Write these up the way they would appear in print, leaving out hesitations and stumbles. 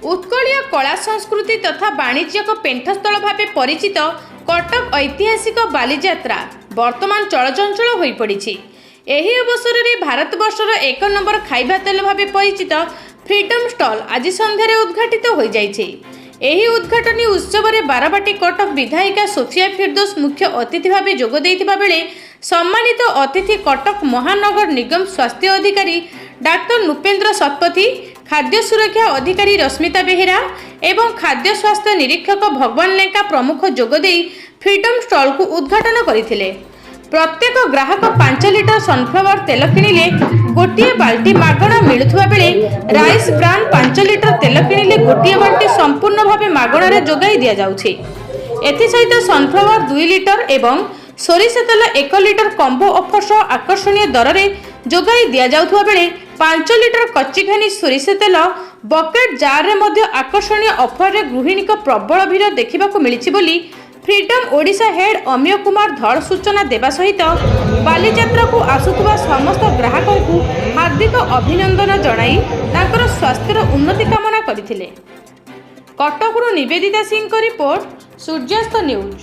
उत्कलीय कला संस्कृति तथा वाणिज्यक पेंठस्थल भाव परिचित कटक ऐतिहासिक बालीजात्रा वर्तमान चलचंचल हो पड़ी। एही अवसर में भारतवर्षर 1 नंबर खाइबा तेल भाव परिचित फ्रीडम स्टॉल आज संध्यारे उद्घाटित हो जाइछे। एही उद्घाटनी उत्सव में बारबाटी कटक विधायिका सोफिया फिरदौस मुख्य अतिथि भाव जोग देइथिबा बेले सम्मानित अतिथि कटक महानगर निगम स्वास्थ्य अधिकारी डाक्टर नृपेंद्र शतपथी, खाद्य सुरक्षा अधिकारी रश्मिता बेहेरा एवं खाद्य स्वास्थ्य निरीक्षक भगवान लेंका प्रमुख जोगदे फ्रीडम स्टॉल को उद्घाटन करथिले। प्रत्येक ग्राहक 5 लिटर सनफ्लावर तेल किणिले गोटे बाल्टी मागणा मिलुथुवा बेले राइस ब्रांड 5 लिटर तेल किणिले गोटे बाल्टी संपूर्ण भाव मागणारे जोगाई दिया जाउछे। एथि सहित सनफ्लावर 2 लिटर एवं सोरिष तेल 1 लिटर कॉम्बो ऑफर सह आकर्षणीय दर में जोगाई दिया जाउथुवा बेले 5 लिटर कच्चीघानी सोरिष तेल बकेट जार रे मध्य आकर्षणीय ऑफर रे गृहिणी को प्रबल भीड़ देखा मिली बोली फ्रीडम ओडिशा हेड अमिय कुमार धड़ सूचना देवा सहित बालीजात्रा को आसुथुवा समस्त ग्राहकों को हार्दिक अभिनंदन जणाई तांकर स्वास्थ्यर उन्नति कामना करथिले। कटकरू निवेदिता सिंह को रिपोर्ट, सूर्यास्त न्यूज।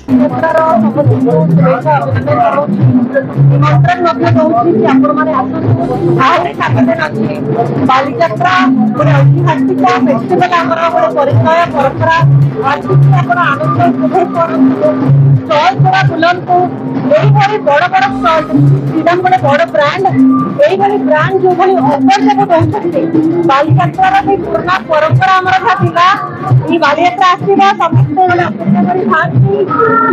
बालीजात्रा ऐतिहासिक फेस्टिवल परिचय परंपरा आनंद उपभोग कर बुलंतु यही बड़ बड़ फ्रीडम गोटे बड़ ब्रांड यही ब्रांड जो भाई ऑफर सब दौरान बालीजात्रार पुराना परंपरा आम था ये बालीजात्रा आसवा समस्त गोटे अपेक्षा कर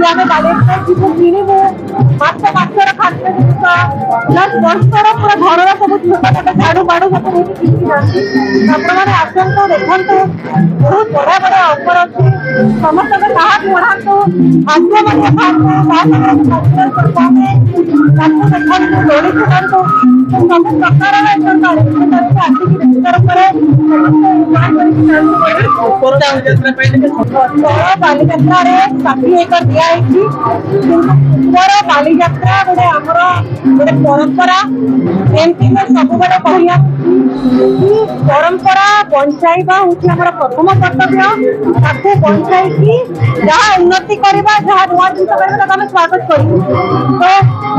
आम बालीजात्रा जीव किणवु माछ माछर खाद्य जिन प्लस वर्षर पूरा घर सब छोट छोट झाड़ू बाड़ू सब आपने आसतु देखु बहुत बड़ा बड़ा ऑफर अच्छी समस्त साहस बढ़ातु दौड़ी खेलतु सब प्रकार बालीजात्रा 60 एकर दिखाई बालीजात्रा गोटे आमर गोटे परंपरा एमती सब बड़े कहला परंपरा बंचाइबा हूँ प्रथम कर्तव्य ताकू बंचाई जहाँ उन्नति करवा जहाँ नुआ जिन कर स्वागत कर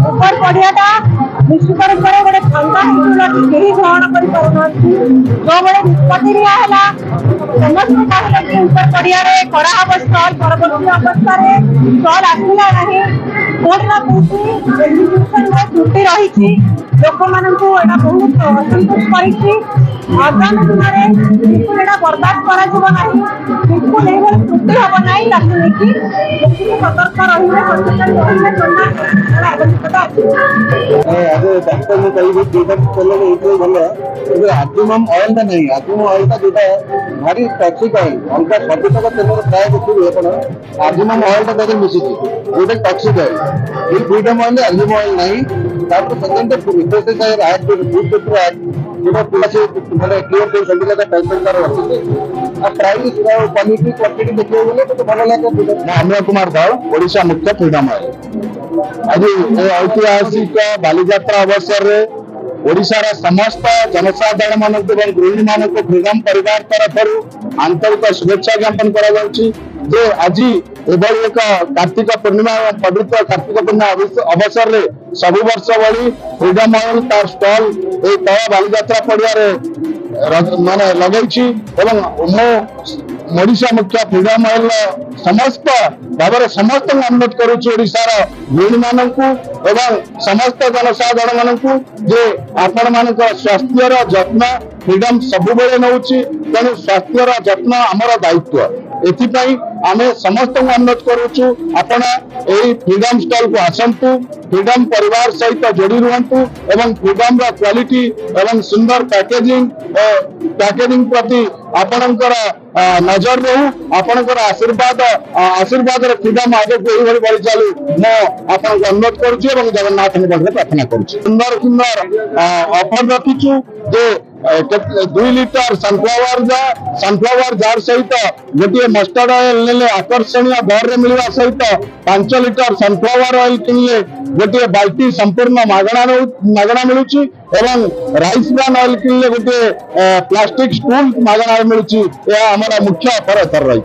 ऊपर पड़ियाटा निश्चित रूप से गोटे फांका कहीं ग्रहण कर जो बड़े निष्पत्ति निहला समस्त कहले कि ऊपर पड़िया करा हम स्टल परवर्ती अवस्था स्टल आसला ना कोना त्रुटि रही लोक मान बहुत असंतोष कर आगामी दिन में बर्दाश्त कर बिल्कुल ये त्रुटि हम ना देखिए सतर्क आवश्यकता आर्जिमम ऑयल नहीं आर्जिमम ऑयल जो भारी टॉक्सिक ऑयल अलग सब तक तेल प्राय देखिए आर्जिमम ऑयल टा मिसी जो टॉक्सिक ऑयल ये फ्रीडम ऑयल आर्जिमम ऑयल नहीं second pesticide act food safety act जो पूरा से माने क्लियर कर जल्दी लगा टाइटल कर रखते आ प्राइस क्वालिटी क्वांटिटी देखिए बोले तो भल लगे। अमिय कुमार धड़ ओडिशा मुख्य फ्रीडम ऑयल आज ऐतिहासिक बालीजात्रा अवसर में ओडिशार समस्त जनसाधारण मान गृहिणी मान फ्रीडम परिवार तरफ आंतरिक शुभेच्छा ज्ञापन कर आज एभली एक कार्तिक पूर्णिमा पवित्र कार्तिक पूर्णिमा अवसर में सब वर्ष भली फ्रीडम ऑयल तार स्टॉल ये तला बालीजात्रा पड़िया माने लगे ओडिशा मुख्य फ्रीडम ऑयल समस्त भाव समस्त अनुरोध करुशार गृहिणी मान समस्त जनसाधारण मान जे आपण मान स्वास्थ्यर जत्न फ्रीडम सब नौ तेणु स्वास्थ्यर जत्न आमर दायित्व एथिपाई आमे समस्त अनुरोध करुचु आपण एई फ्रीडम स्टॉल को आसंतु फ्रीडम परिवार सहित जोड़ी रुहंतु एवं फ्रीडम रा क्वालिटी एवं सुंदर पैकेजिंग प्रति आपणकर नजर रहू आपणकर आशीर्वाद फ्रीडम आगे को बढ़ी चालू मो आपन अनुरोध करुछु एवं जगन्नाथ निकट प्रार्थना करुछु। सुंदर सुंदर ऑफर रखिछु जे 2 लिटर सनफ्लावर जार सहित गोटे मस्टर्ड ऑयल ने आकर्षणीय दर में मिलवा सहित 5 लिटर सनफ्लावर ऑयल किनले गोटे बाल्टी संपूर्ण मागणा मिलूची एवं राइस ब्रान ऑयल किनले गोटे प्लास्टिक स्टूल मागणा मिलूची यह हमारा मुख्य फरक रही।